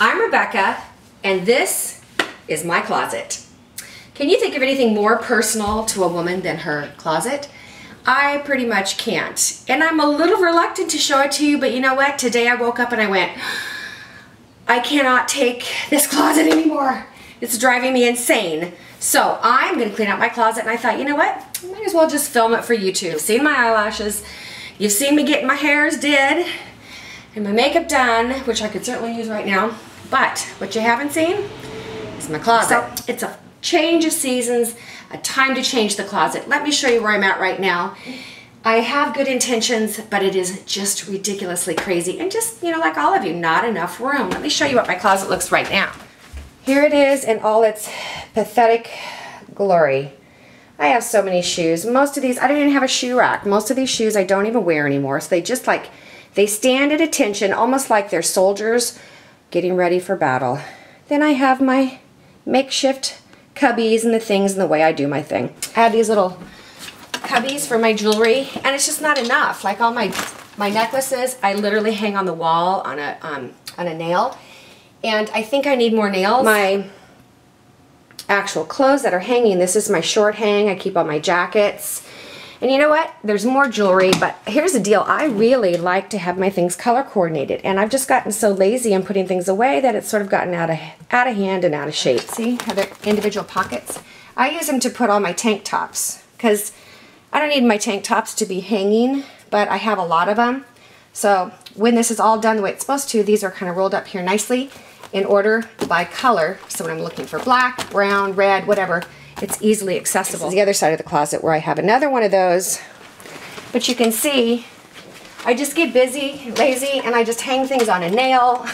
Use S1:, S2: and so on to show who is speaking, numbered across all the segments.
S1: I'm Rebecca, and this is my closet. Can you think of anything more personal to a woman than her closet? I pretty much can't. And I'm a little reluctant to show it to you, but you know what? Today I woke up and I went, I cannot take this closet anymore. It's driving me insane. So I'm gonna clean out my closet, and I thought, you know what? I might as well just film it for YouTube. You've seen my eyelashes, you've seen me getting my hairs did, and my makeup done, which I could certainly use right now. But what you haven't seen is my closet. So it's a change of seasons, a time to change the closet. Let me show you where I'm at right now. I have good intentions, but it is just ridiculously crazy. And just, you know, like all of you, not enough room. Let me show you what my closet looks right now. Here it is in all its pathetic glory. I have so many shoes. Most of these, I don't even have a shoe rack. Most of these shoes I don't even wear anymore. So they just like, they stand at attention, almost like they're soldiers getting ready for battle. Then I have my makeshift cubbies and the things and the way I do my thing. I have these little cubbies for my jewelry, and it's just not enough. Like all my necklaces, I literally hang on the wall on a nail, and I think I need more nails. My actual clothes that are hanging, this is my short hang. I keep all my jackets. And you know what? There's more jewelry, but here's the deal. I really like to have my things color coordinated, and I've just gotten so lazy in putting things away that it's sort of gotten out of hand and out of shape. See how they're individual pockets? I use them to put all my tank tops, because I don't need my tank tops to be hanging, but I have a lot of them. So when this is all done the way it's supposed to, these are kind of rolled up here nicely in order by color. So when I'm looking for black, brown, red, whatever, it's easily accessible. This is the other side of the closet where I have another one of those. But you can see, I just get busy, lazy, and I just hang things on a nail.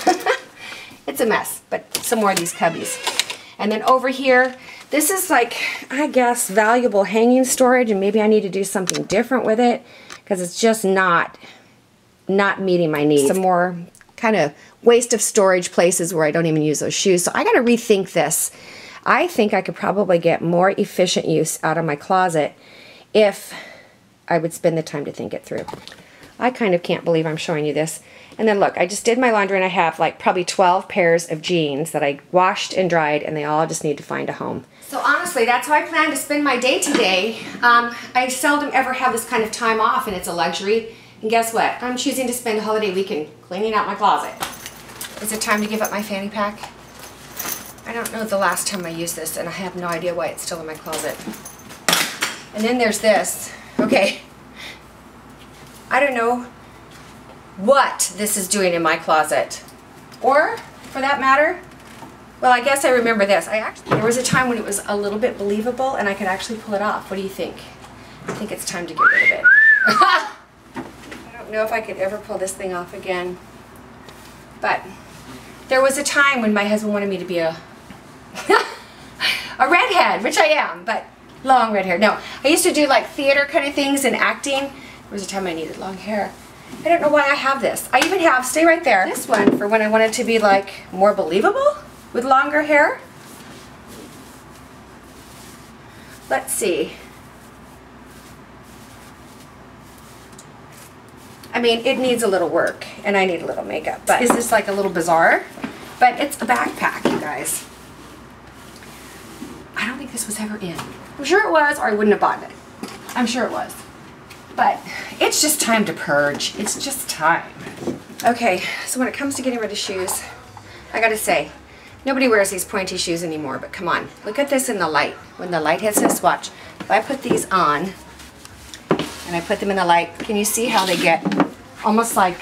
S1: It's a mess, but some more of these cubbies. And then over here, this is like, I guess, valuable hanging storage, and maybe I need to do something different with it because it's just not meeting my needs. Some more kind of waste of storage places where I don't even use those shoes. So I got to rethink this. I think I could probably get more efficient use out of my closet if I would spend the time to think it through. I kind of can't believe I'm showing you this. And then look, I just did my laundry, and I have like probably 12 pairs of jeans that I washed and dried, and they all just need to find a home. So honestly, that's how I plan to spend my day today. I seldom ever have this kind of time off, and it's a luxury. And guess what? I'm choosing to spend a holiday weekend cleaning out my closet. Is it time to give up my fanny pack? I don't know the last time I used this, and I have no idea why it's still in my closet. And then there's this. Okay. I don't know what this is doing in my closet. Or, for that matter, well, I guess I remember this. There was a time when it was a little bit believable, and I could actually pull it off. What do you think? I think it's time to get rid of it. I don't know if I could ever pull this thing off again. But there was a time when my husband wanted me to be a redhead, which I am, but long red hair. No, I used to do like theater kind of things and acting. There was a time I needed long hair. I don't know why I have this. I even have, stay right there, this one for when I wanted to be like more believable with longer hair. Let's see. I mean, it needs a little work, and I need a little makeup, but is this like a little bizarre? But it's a backpack, you guys. I don't think this was ever in. I'm sure it was, or I wouldn't have bought it. I'm sure it was. But it's just time to purge. It's just time. Okay, so when it comes to getting rid of shoes, I gotta say, nobody wears these pointy shoes anymore, but come on. Look at this in the light. When the light hits this, watch. If I put these on, and I put them in the light, can you see how they get almost like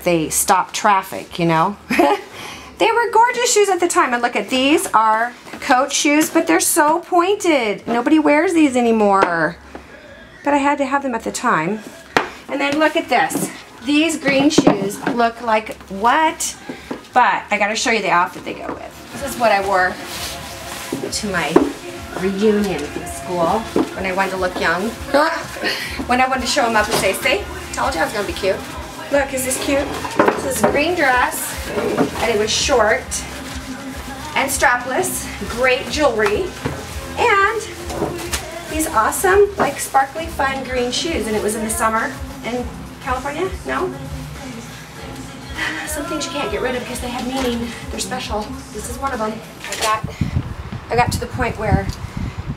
S1: they stop traffic, you know? They were gorgeous shoes at the time, and look at these are Coach shoes, but they're so pointed. Nobody wears these anymore. But I had to have them at the time. And then look at this. These green shoes look like what? But I gotta show you the outfit they go with. This is what I wore to my reunion from school when I wanted to look young. When I wanted to show them up and say, see, told you I was gonna be cute. Look, is this cute? This is a green dress, and it was short and strapless, great jewelry, and these awesome, like sparkly, fun green shoes, and it was in the summer in California. No? Some things you can't get rid of because they have meaning. They're special. This is one of them. I got to the point where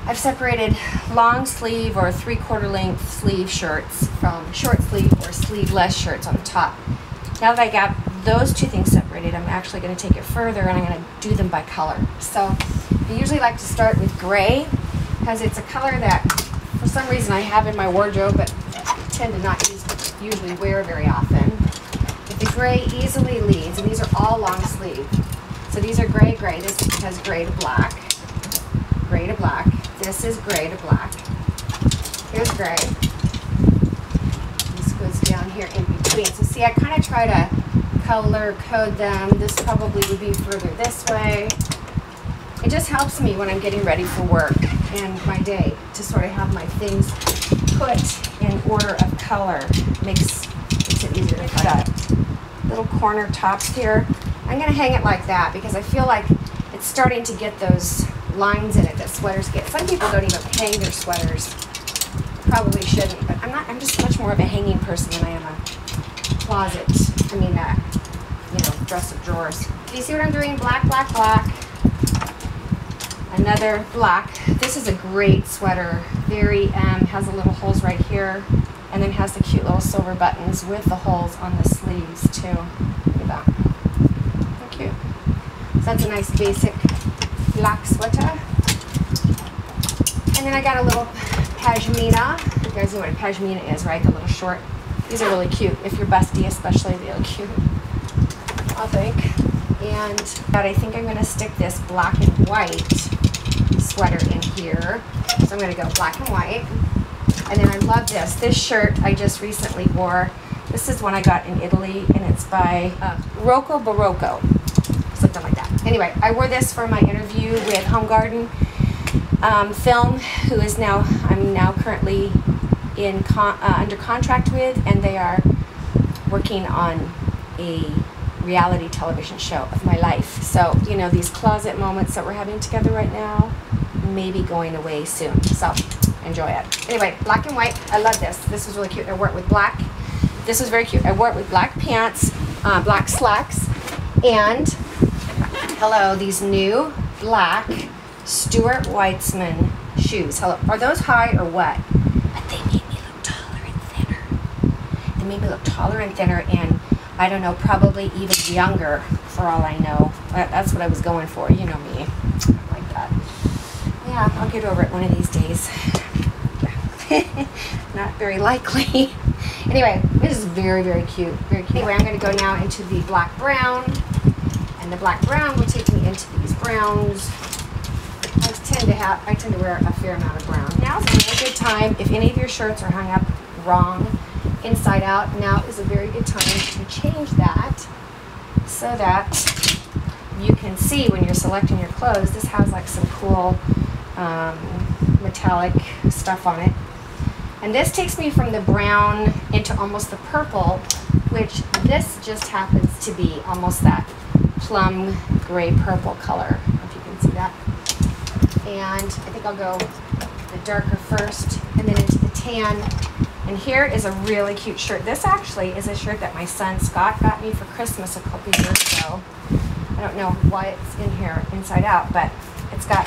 S1: I've separated long sleeve or 3/4 length sleeve shirts from short sleeve or sleeveless shirts on the top. Now that I got those two things separated, I'm actually going to take it further and I'm going to do them by color. So I usually like to start with gray because it's a color that for some reason I have in my wardrobe but tend to not usually wear very often. But the gray easily leads, and these are all long sleeve. So these are gray. This has gray to black. Gray to black. This is gray to black. Here's gray. This goes down here in between. So see, I kind of try to color code them. This probably would be further this way. It just helps me when I'm getting ready for work and my day to sort of have my things put in order of color. Makes it easier to cut. Little corner tops here. I'm going to hang it like that because I feel like it's starting to get those lines in it that sweaters get. Some people don't even hang their sweaters. Probably shouldn't, but I'm just much more of a hanging person than I am a closet. I mean, dresser drawers. Do you see what I'm doing? Black, black, black. Another black. This is a great sweater. Very, has a little holes right here, and then has the cute little silver buttons with the holes on the sleeves too. Look at that. How cute. So that's a nice basic black sweater. And then I got a little pashmina. You guys know what a pashmina is, right? The little short. These are really cute. If you're busty especially, they look cute, I think. And I think I'm going to stick this black and white sweater in here. So I'm going to go black and white. And then I love this. This shirt I just recently wore. This is one I got in Italy, and it's by Rocco Barocco. Something like that. Anyway, I wore this for my interview with Home Garden Film, who is I'm now currently under contract with, and they are working on a reality television show of my life. So, you know, these closet moments that we're having together right now may be going away soon. So, enjoy it. Anyway, black and white. I love this. This is really cute. I wore it with black. This was very cute. I wore it with black pants, black slacks, and hello, these new black Stuart Weitzman shoes. Hello. Are those high or what? But they made me look taller and thinner. They made me look taller and thinner, and I don't know, probably even younger for all I know. That's what I was going for. You know me. I'm like that. Yeah, I'll get over it one of these days. Not very likely. Anyway, this is very, very cute. Very cute. Anyway, I'm going to go now into the black brown. And the black brown will take me into these browns. I tend to wear a fair amount of brown. Now is a very good time, if any of your shirts are hung up wrong, inside out, now is a very good time to change that so that you can see when you're selecting your clothes. This has like some cool metallic stuff on it. And this takes me from the brown into almost the purple, which this just happens to be almost that plum gray purple color, if you can see that. And I think I'll go the darker first and then into the tan. And here is a really cute shirt. This actually is a shirt that my son Scott got me for Christmas a couple years ago. I don't know why it's in here inside out, but it's got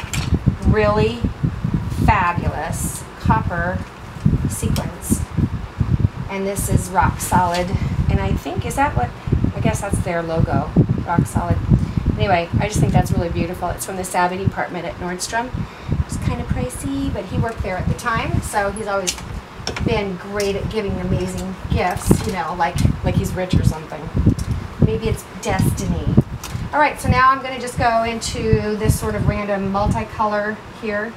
S1: really fabulous copper sequins. And this is rock solid. And I think, I guess that's their logo, rock solid. Anyway, I just think that's really beautiful. It's from the Savvy department at Nordstrom. It's kind of pricey, but he worked there at the time, so he's always been great at giving amazing gifts, you know, like he's rich or something. Maybe it's destiny. All right, so now I'm going to just go into this sort of random multicolor here,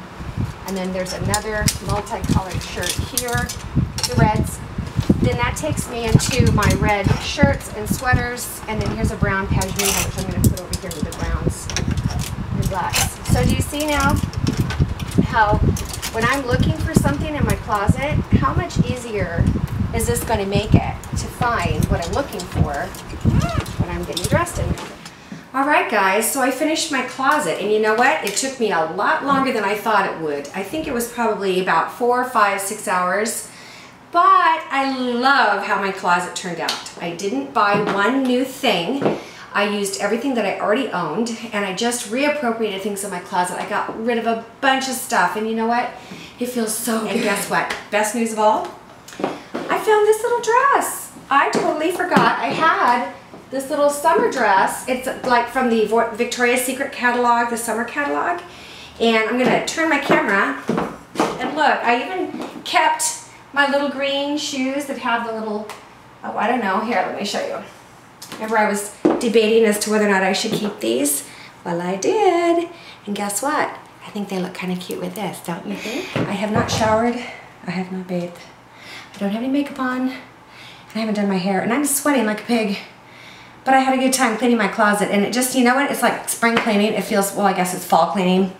S1: and then there's another multicolored shirt here, the reds. Then that takes me into my red shirts and sweaters, and then here's a brown pashmina, which I'm going to put over here with the browns and blacks. So do you see now how when I'm looking for something in my closet, how much easier is this going to make it to find what I'm looking for when I'm getting dressed in it? All right, guys, so I finished my closet, and you know what? It took me a lot longer than I thought it would. I think it was probably about 4, 5, 6 hours. But I love how my closet turned out. I didn't buy one new thing. I used everything that I already owned, and I just reappropriated things in my closet. I got rid of a bunch of stuff, and you know what? It feels so good. And guess what? Best news of all? I found this little dress. I totally forgot I had this little summer dress. It's like from the Victoria's Secret catalog, the summer catalog. And I'm gonna turn my camera, and look, I even kept my little green shoes that have the little, oh, I don't know, here, let me show you. Remember I was debating as to whether or not I should keep these? Well, I did. And guess what? I think they look kind of cute with this, don't you think? I have not showered. I have not bathed. I don't have any makeup on. And I haven't done my hair. And I'm sweating like a pig. But I had a good time cleaning my closet. And it just, you know what? It's like spring cleaning. It feels, well, I guess it's fall cleaning.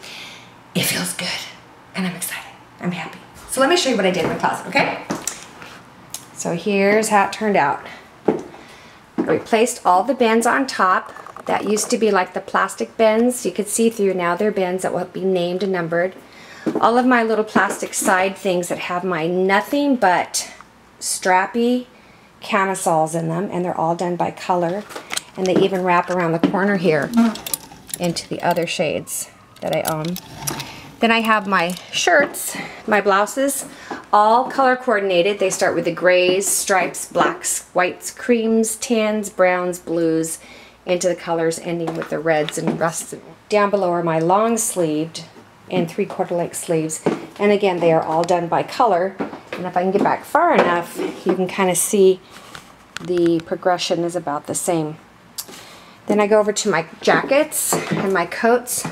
S1: It feels good. And I'm excited. I'm happy. So let me show you what I did in my closet, okay? So here's how it turned out. I replaced all the bins on top. That used to be like the plastic bins. You could see through. Now they're bins that will be named and numbered. All of my little plastic side things that have my nothing but strappy camisoles in them, and they're all done by color. And they even wrap around the corner here into the other shades that I own. Then I have my shirts, my blouses, all color coordinated. They start with the grays, stripes, blacks, whites, creams, tans, browns, blues, into the colors ending with the reds and rusts. Down below are my long sleeved and 3/4 length sleeves. And again, they are all done by color. And if I can get back far enough, you can kind of see the progression is about the same. Then I go over to my jackets and my coats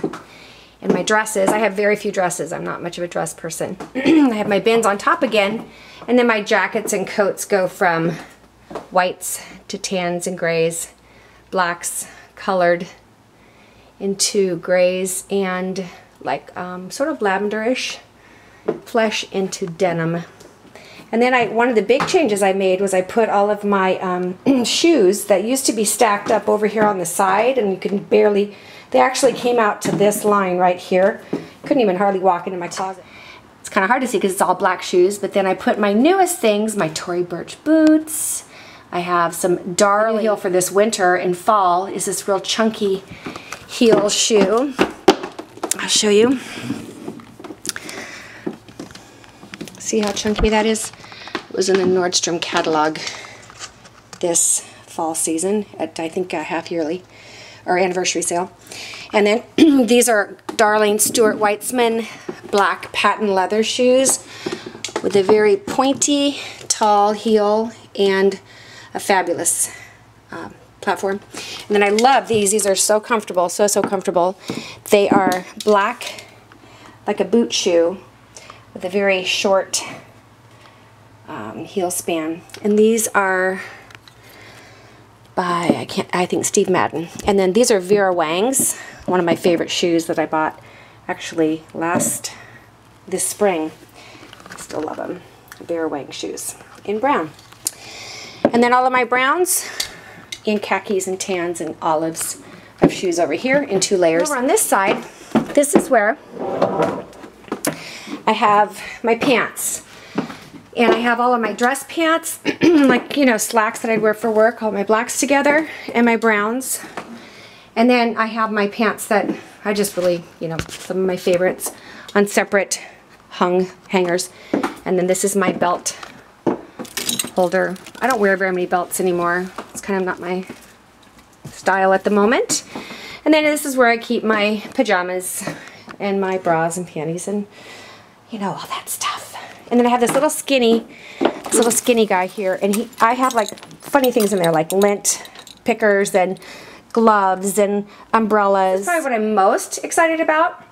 S1: and my dresses. I have very few dresses. I'm not much of a dress person. I have my bins on top again, and then my jackets and coats go from whites to tans and grays, blacks colored into grays, and like sort of lavenderish flesh into denim. And then one of the big changes I made was I put all of my shoes that used to be stacked up over here on the side, and you can barely, they actually came out to this line right here. Couldn't even hardly walk into my closet. It's kind of hard to see because it's all black shoes, but then I put my newest things, my Tory Burch boots. I have some darling heel for this winter and fall is this real chunky heel shoe. I'll show you. See how chunky that is? It was in the Nordstrom catalog this fall season at, I think, a half yearly or anniversary sale. And then these are darling Stuart Weitzman black patent leather shoes with a very pointy, tall heel and a fabulous platform. And then I love these. These are so comfortable, so comfortable. They are black, like a boot shoe, with a very short heel span. And these are by, I think Steve Madden. And then these are Vera Wang's, one of my favorite shoes that I bought actually this spring. I still love them. Vera Wang shoes in brown. And then all of my browns in khakis and tans and olives of shoes over here in 2 layers. Over on this side, this is where I have my pants. And I have all of my dress pants, like, you know, slacks that I'd wear for work, all my blacks together, and my browns. And then I have my pants that I just really, you know, some of my favorites on separate hangers. And then this is my belt holder. I don't wear very many belts anymore. It's kind of not my style at the moment. And then this is where I keep my pajamas and my bras and panties and, you know, all that stuff. And then I have this little skinny guy here, and I have like funny things in there, like lint pickers and gloves and umbrellas. That's probably what I'm most excited about.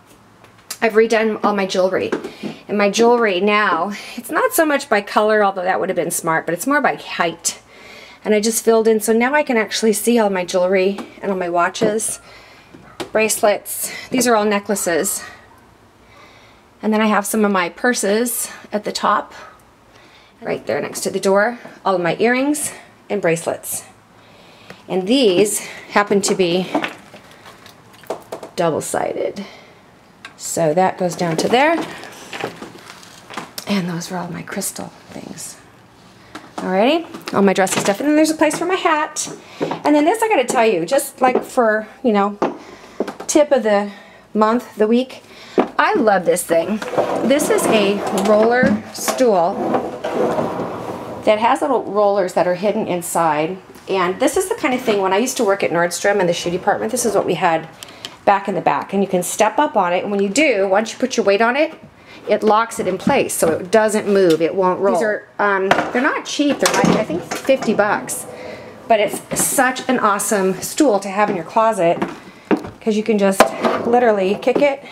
S1: I've redone all my jewelry. And my jewelry now, it's not so much by color, although that would have been smart, but it's more by height. And I just filled in, so now I can actually see all my jewelry and all my watches, bracelets. These are all necklaces. And then I have some of my purses at the top, right there next to the door. All of my earrings and bracelets. And these happen to be double-sided. So that goes down to there. And those are all my crystal things. Alrighty, all my dressy stuff. And then there's a place for my hat. And then this I gotta tell you, just like for, you know, tip of the month, the week, I love this thing. This is a roller stool that has little rollers that are hidden inside. And this is the kind of thing, when I used to work at Nordstrom in the shoe department, this is what we had back in the back. And you can step up on it, and when you do, once you put your weight on it, it locks it in place so it doesn't move, it won't roll. These are, they're not cheap, they're like, I think 50 bucks. But it's such an awesome stool to have in your closet because you can just literally kick it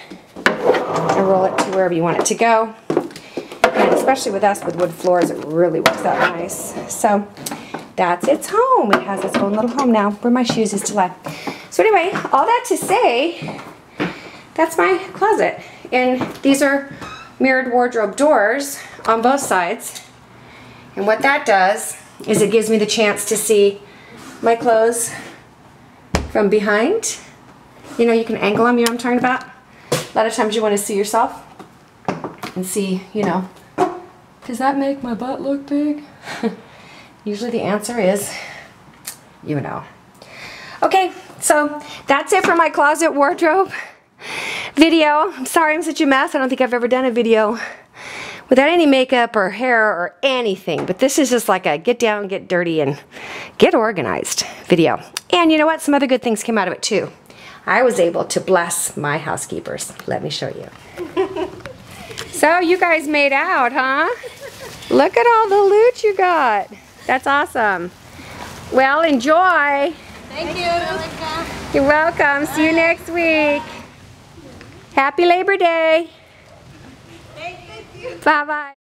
S1: and roll it to wherever you want it to go. And especially with us with wood floors, it really works out nice. So that's its home. It has its own little home now where my shoes used to lie. So anyway, all that to say, that's my closet. And these are mirrored wardrobe doors on both sides. And what that does is it gives me the chance to see my clothes from behind. You know, you can angle them, you know what I'm talking about? A lot of times you want to see yourself and see, you know, does that make my butt look big? Usually the answer is, you know. Okay, so that's it for my closet wardrobe video. I'm sorry I'm such a mess. I don't think I've ever done a video without any makeup or hair or anything. But this is just like a get down, get dirty, and get organized video. And you know what? Some other good things came out of it too. I was able to bless my housekeepers. Let me show you. So you guys made out, huh? Look at all the loot you got. That's awesome. Well, enjoy.
S2: Thank you, Rebecca.
S1: You're welcome. See you next week. Happy Labor Day.
S2: Thank you.
S1: Bye-bye.